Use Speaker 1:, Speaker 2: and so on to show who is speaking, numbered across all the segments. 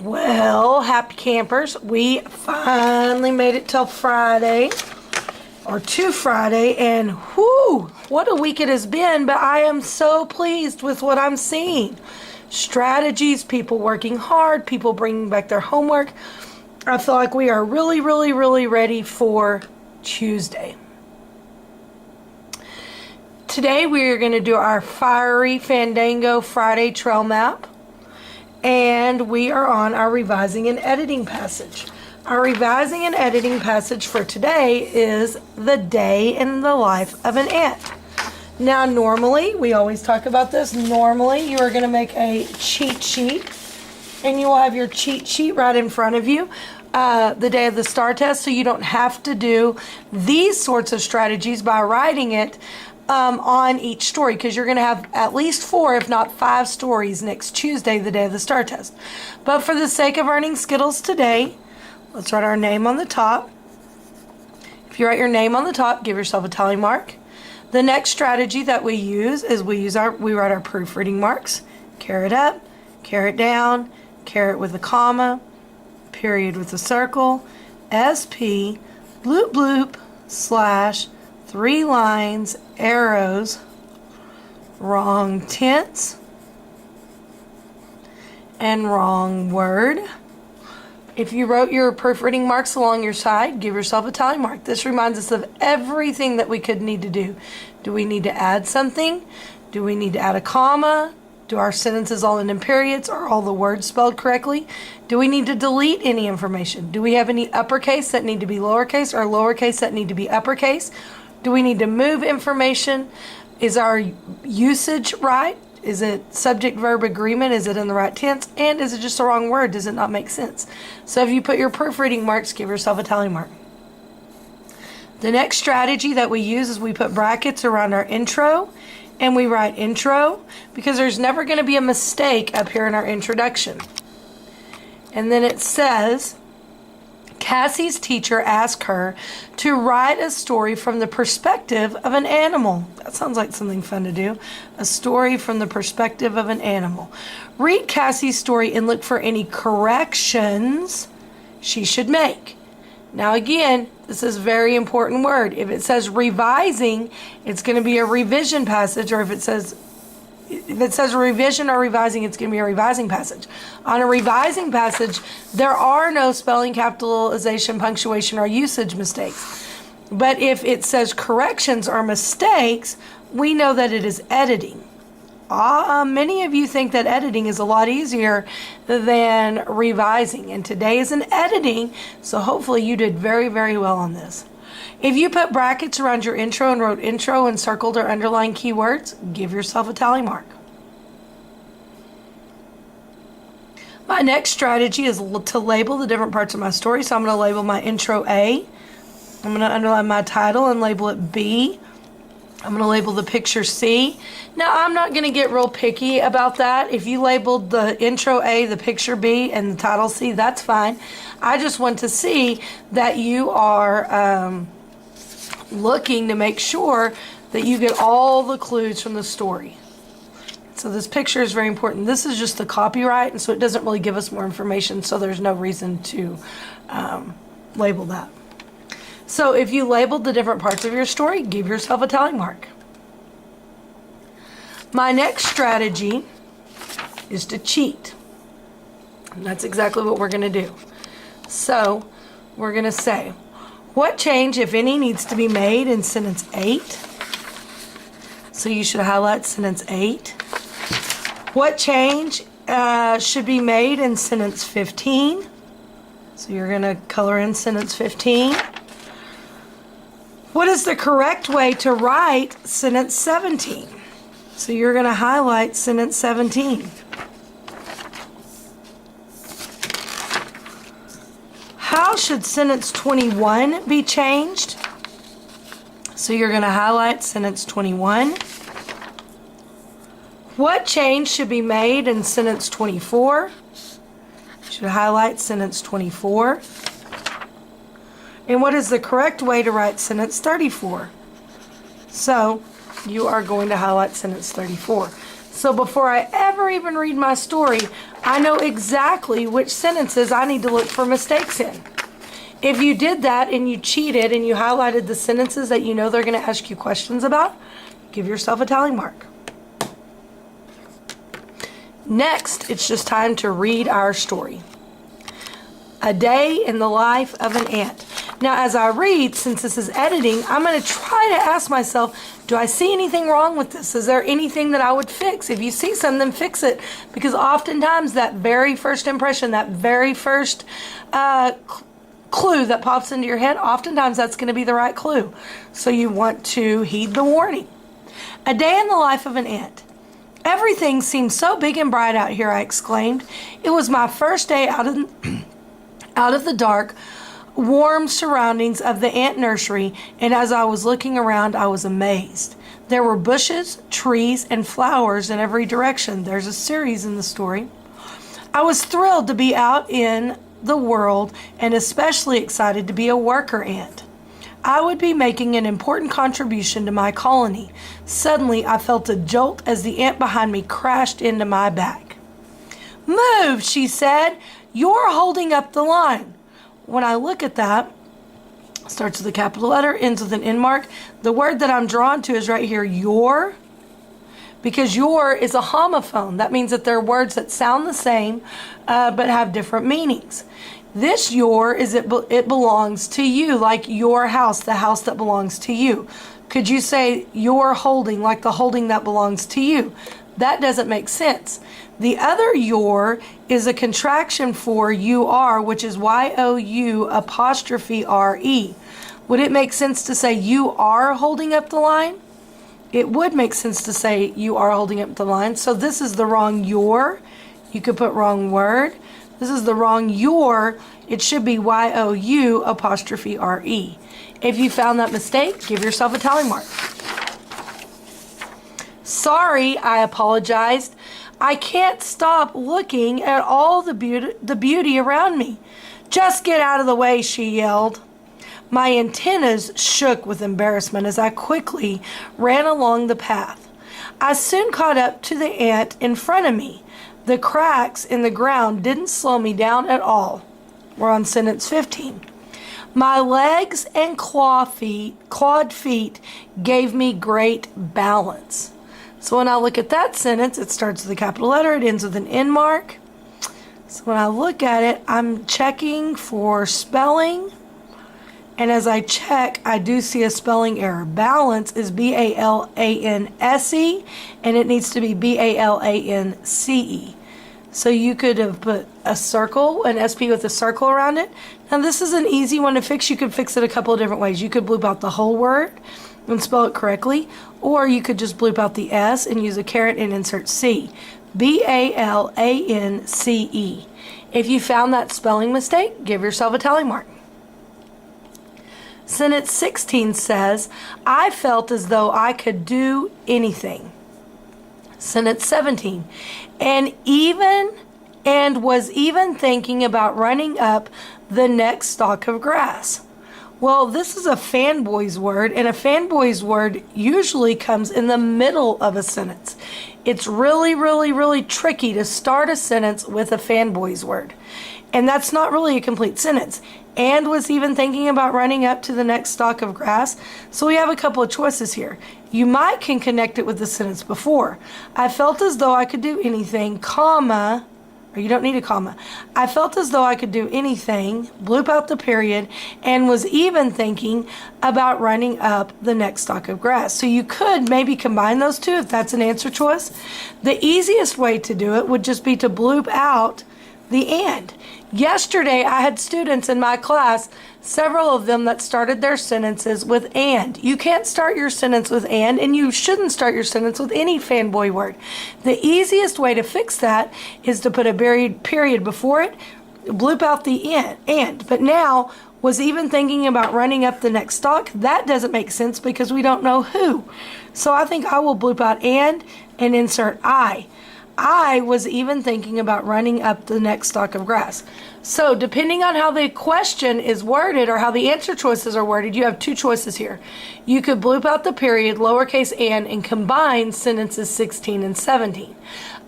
Speaker 1: Well, happy campers, we finally made it till Friday, or to Friday, and whoo, what a week it has been, but I am so pleased with what I'm seeing. Strategies, people working hard, people bringing back their homework. I feel like we are really ready for Tuesday. Today we are going to do our Fiery Fandango Friday trail map. And we are on our revising and editing passage. Our revising and editing passage for today is the day in the life of an ant. Now normally, we always talk about this, normally you are going to make a cheat sheet and you will have your cheat sheet right in front of you the day of the STAR test, so you don't have to do these sorts of strategies by writing it on each story, because you're going to have at least 4, if not 5 stories next Tuesday, the day of the STAR test. But for the sake of earning Skittles today, let's write our name on the top. If you write your name on the top, give yourself a tally mark. The next strategy that we use is we write our proofreading marks. Caret up, caret down, caret with a comma, period with a circle, SP, bloop bloop, slash, 3 lines, arrows, wrong tense, and wrong word. If you wrote your proofreading marks along your side, give yourself a tally mark. This reminds us of everything that we could need to do. Do we need to add something? Do we need to add a comma? Do our sentences all end in periods? Are all the words spelled correctly? Do we need to delete any information? Do we have any uppercase that need to be lowercase or lowercase that need to be uppercase? Do we need to move information? Is our usage right? Is it subject-verb agreement? Is it in the right tense? And is it just the wrong word? Does it not make sense? So if you put your proofreading marks, give yourself a tally mark. The next strategy that we use is we put brackets around our intro, and we write intro, because there's never going to be a mistake up here in our introduction. And then it says, Cassie's teacher asked her to write a story from the perspective of an animal. That sounds like something fun to do. A story from the perspective of an animal. Read Cassie's story and look for any corrections she should make. Now again, this is a very important word. If it says revising, it's going to be a revision passage, or if it says revision or revising, it's going to be a revising passage. On a revising passage, there are no spelling, capitalization, punctuation, or usage mistakes. But if it says corrections or mistakes, we know that it is editing. Many of you think that editing is a lot easier than revising, and today is an editing, so hopefully you did very well on this. If you put brackets around your intro and wrote intro and circled or underlined keywords, give yourself a tally mark. My next strategy is to label the different parts of my story. So I'm going to label my intro A. I'm going to underline my title and label it B. I'm going to label the picture C. Now, I'm not going to get real picky about that. If you labeled the intro A, the picture B, and the title C, that's fine. I just want to see that you are looking to make sure that you get all the clues from the story. So this picture is very important. This is just the copyright, and so it doesn't really give us more information, so there's no reason to label that. So if you labeled the different parts of your story, give yourself a tally mark. My next strategy is to cheat. And that's exactly what we're going to do. So we're going to say, what change, if any, needs to be made in sentence 8? So you should highlight sentence 8. What change should be made in sentence 15? So you're going to color in sentence 15. What is the correct way to write sentence 17? So you're going to highlight sentence 17. How should sentence 21 be changed? So you're going to highlight sentence 21. What change should be made in sentence 24? You should highlight sentence 24. And what is the correct way to write sentence 34? So you are going to highlight sentence 34. So before I ever even read my story, I know exactly which sentences I need to look for mistakes in. If you did that and you cheated and you highlighted the sentences that you know they're going to ask you questions about, give yourself a tally mark. Next, it's just time to read our story. A day in the life of an ant. Now, as I read, since this is editing, I'm going to try to ask myself, do I see anything wrong with this? Is there anything that I would fix? If you see something, fix it. Because oftentimes that very first impression, that very first clue that pops into your head, oftentimes that's going to be the right clue. So you want to heed the warning. A day in the life of an ant. Everything seems so big and bright out here, I exclaimed. It was my first day out of the dark, warm surroundings of the ant nursery, and as I was looking around, I was amazed. There were bushes, trees, and flowers in every direction. There's a series in the story. I was thrilled to be out in the world and especially excited to be a worker ant. I would be making an important contribution to my colony. Suddenly, I felt a jolt as the ant behind me crashed into my back. "Move," she said. "You're holding up the line." When I look at that, starts with a capital letter, ends with an N mark. The word that I'm drawn to is right here, your, because your is a homophone. That means that there are words that sound the same but have different meanings. This your is it belongs to you, like your house, the house that belongs to you. Could you say your holding, like the holding that belongs to you? That doesn't make sense. The other your is a contraction for you are, which is Y-O-U apostrophe R-E. Would it make sense to say you are holding up the line? It would make sense to say you are holding up the line. So this is the wrong your. You could put wrong word. This is the wrong your. It should be Y-O-U apostrophe R-E. If you found that mistake, give yourself a tally mark. Sorry, I apologized. I can't stop looking at all the beauty around me. Just get out of the way, she yelled. My antennas shook with embarrassment as I quickly ran along the path. I soon caught up to the ant in front of me. The cracks in the ground didn't slow me down at all. We're on sentence 15. My legs and clawed feet gave me great balance. So when I look at that sentence, it starts with a capital letter, it ends with an N mark. So when I look at it, I'm checking for spelling. And as I check, I do see a spelling error. Balance is B-A-L-A-N-S-E, and it needs to be B-A-L-A-N-C-E. So you could have put a circle, an SP with a circle around it. Now this is an easy one to fix. You could fix it a couple of different ways. You could bloop out the whole word and spell it correctly, or you could just bloop out the S and use a caret and insert C. B-A-L-A-N-C-E. If you found that spelling mistake, give yourself a tally mark. Sentence 16 says, I felt as though I could do anything. Sentence 17, and was even thinking about running up the next stalk of grass. Well, this is a fanboy's word, and a fanboy's word usually comes in the middle of a sentence. It's really, really, really tricky to start a sentence with a fanboy's word. And that's not really a complete sentence. And was even thinking about running up to the next stalk of grass. So we have a couple of choices here. You can connect it with the sentence before. I felt as though I could do anything, comma, or you don't need a comma. I felt as though I could do anything, bloop out the period, and was even thinking about running up the next stalk of grass. So you could maybe combine those two if that's an answer choice. The easiest way to do it would just be to bloop out the and. Yesterday, I had students in my class, several of them that started their sentences with and. You can't start your sentence with and you shouldn't start your sentence with any fanboy word. The easiest way to fix that is to put a period before it, bloop out the and. But now, was even thinking about running up the next stalk? That doesn't make sense because we don't know who. So I think I will bloop out and insert I. I was even thinking about running up the next stalk of grass. So depending on how the question is worded or how the answer choices are worded, you have two choices here. You could bloop out the period, lowercase and combine sentences 16 and 17.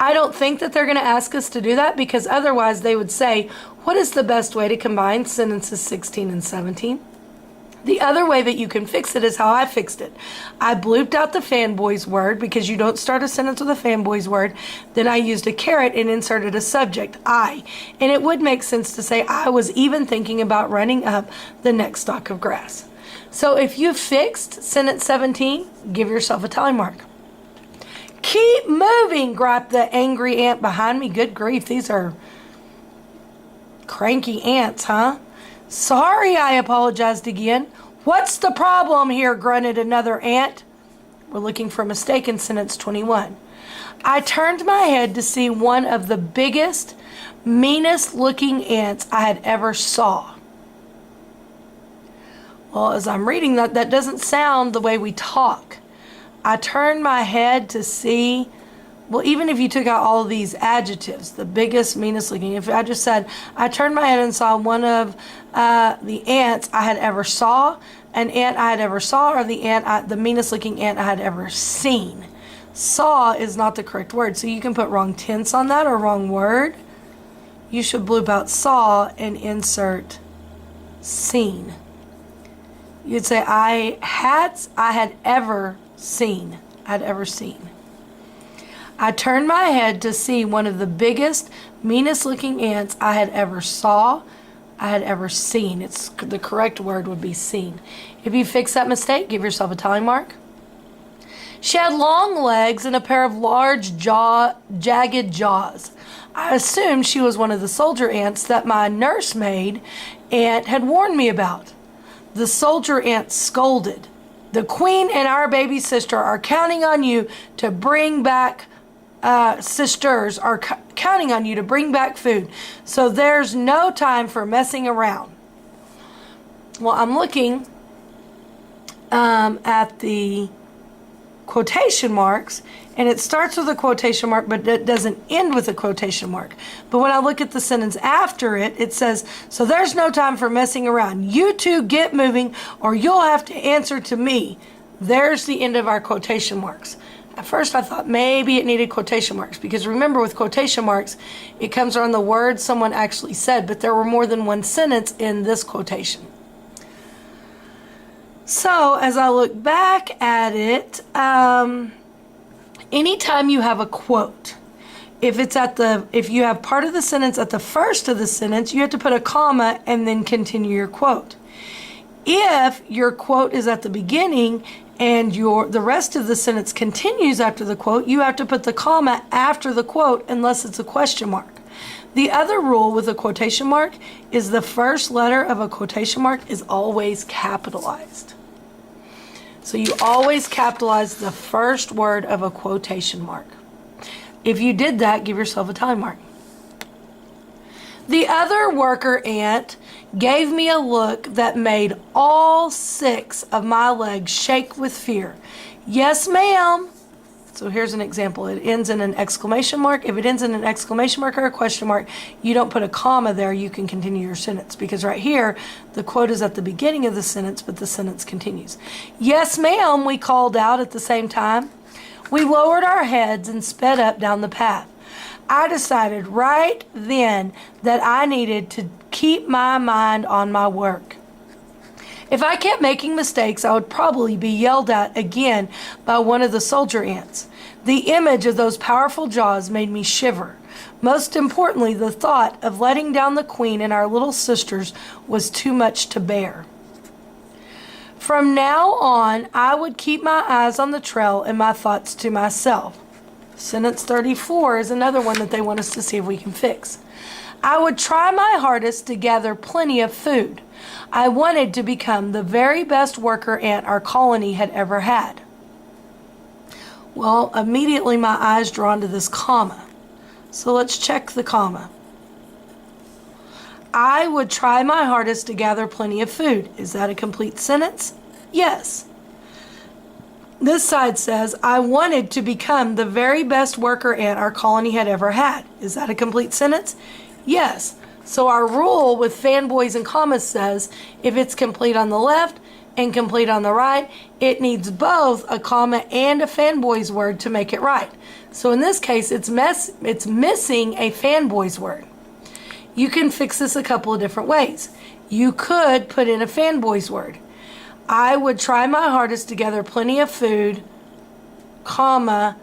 Speaker 1: I don't think that they're going to ask us to do that, because otherwise they would say, what is the best way to combine sentences 16 and 17? The other way that you can fix it is how I fixed it. I blooped out the fanboys word, because you don't start a sentence with a fanboys word. Then I used a caret and inserted a subject, I. And it would make sense to say, I was even thinking about running up the next stalk of grass. So if you fixed sentence 17, give yourself a tally mark. Keep moving, griped the angry ant behind me. Good grief, these are cranky ants, huh? Sorry, I apologized again. What's the problem here, grunted another ant. We're looking for a mistake in sentence 21. I turned my head to see one of the biggest, meanest looking ants I had ever saw. Well, as I'm reading that, that doesn't sound the way we talk. I turned my head to see, well, even if you took out all of these adjectives, the biggest, meanest looking, if I just said, I turned my head and saw one of the ants I had ever saw, an ant I had ever saw, or the meanest looking ant I had ever seen. Saw is not the correct word, so you can put wrong tense on that or wrong word. You should bloop out saw and insert seen. You'd say, I had ever seen. I turned my head to see one of the biggest, meanest looking ants I had ever seen. The correct word would be seen. If you fix that mistake, give yourself a tally mark. She had long legs and a pair of large jagged jaws. I assumed she was one of the soldier ants that my nursemaid ant had warned me about. The soldier ant scolded. The queen and our baby sister are counting on you to bring back counting on you to bring back food. So there's no time for messing around. Well, I'm looking at the quotation marks, and it starts with a quotation mark, but it doesn't end with a quotation mark. But when I look at the sentence after it, it says, so there's no time for messing around. You two get moving, or you'll have to answer to me. There's the end of our quotation marks. At first I thought maybe it needed quotation marks, because remember, with quotation marks, it comes around the words someone actually said, but there were more than one sentence in this quotation. So as I look back at it, anytime you have a quote, if you have part of the sentence at the first of the sentence, you have to put a comma and then continue your quote. If your quote is at the beginning and the rest of the sentence continues after the quote, you have to put the comma after the quote unless it's a question mark. The other rule with a quotation mark is the first letter of a quotation mark is always capitalized. So you always capitalize the first word of a quotation mark. If you did that, give yourself a tally mark. The other worker ant gave me a look that made all 6 of my legs shake with fear. Yes, ma'am. So here's an example. It ends in an exclamation mark. If it ends in an exclamation mark or a question mark, you don't put a comma there. You can continue your sentence, because right here, the quote is at the beginning of the sentence, but the sentence continues. Yes, ma'am, we called out at the same time. We lowered our heads and sped up down the path. I decided right then that I needed to keep my mind on my work. If I kept making mistakes, I would probably be yelled at again by one of the soldier ants. The image of those powerful jaws made me shiver. Most importantly, the thought of letting down the queen and our little sisters was too much to bear. From now on, I would keep my eyes on the trail and my thoughts to myself. Sentence 34 is another one that they want us to see if we can fix. I would try my hardest to gather plenty of food. I wanted to become the very best worker ant our colony had ever had. Well, immediately my eyes drawn to this comma. So let's check the comma. I would try my hardest to gather plenty of food. Is that a complete sentence? Yes. This side says, I wanted to become the very best worker ant our colony had ever had. Is that a complete sentence? Yes. So our rule with fanboys and commas says, if it's complete on the left and complete on the right, it needs both a comma and a fanboys word to make it right. So in this case, it's missing a fanboys word. You can fix this a couple of different ways. You could put in a fanboys word. I would try my hardest to gather plenty of food, comma,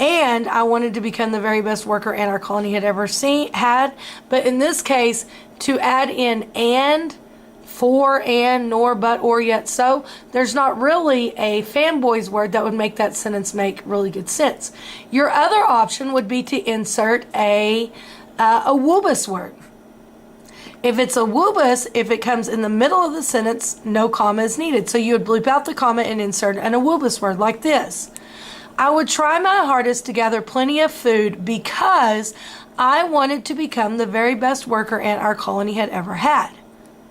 Speaker 1: and I wanted to become the very best worker ant our colony had ever had. But in this case, to add in and, for, and, nor, but, or, yet, so, there's not really a fanboys word that would make that sentence make really good sense. Your other option would be to insert a woobus word. If it's a woobus, if it comes in the middle of the sentence, no comma is needed. So you would bleep out the comma and insert an a woobus word like this. I would try my hardest to gather plenty of food because I wanted to become the very best worker ant our colony had ever had.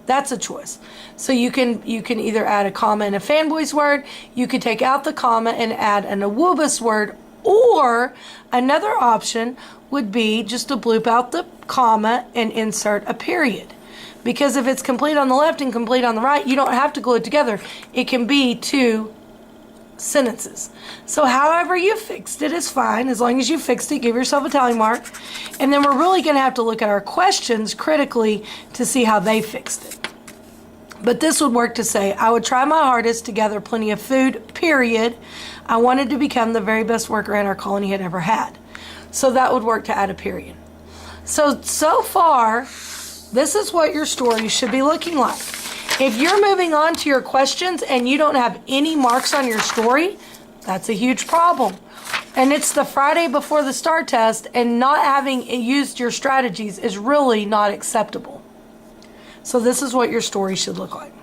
Speaker 1: That's a choice. So you can either add a comma and a fanboys word, you could take out the comma and add an a woobus word, or another option would be just to bloop out the comma and insert a period. Because if it's complete on the left and complete on the right, you don't have to glue it together. It can be two sentences. So however you fixed it is fine. As long as you fixed it, give yourself a tally mark. And then we're really going to have to look at our questions critically to see how they fixed it. But this would work to say, I would try my hardest to gather plenty of food, period. I wanted to become the very best worker ant our colony had ever had. So that would work to add a period. So far, this is what your story should be looking like. If you're moving on to your questions and you don't have any marks on your story, that's a huge problem. And it's the Friday before the STAR test, and not having used your strategies is really not acceptable. So this is what your story should look like.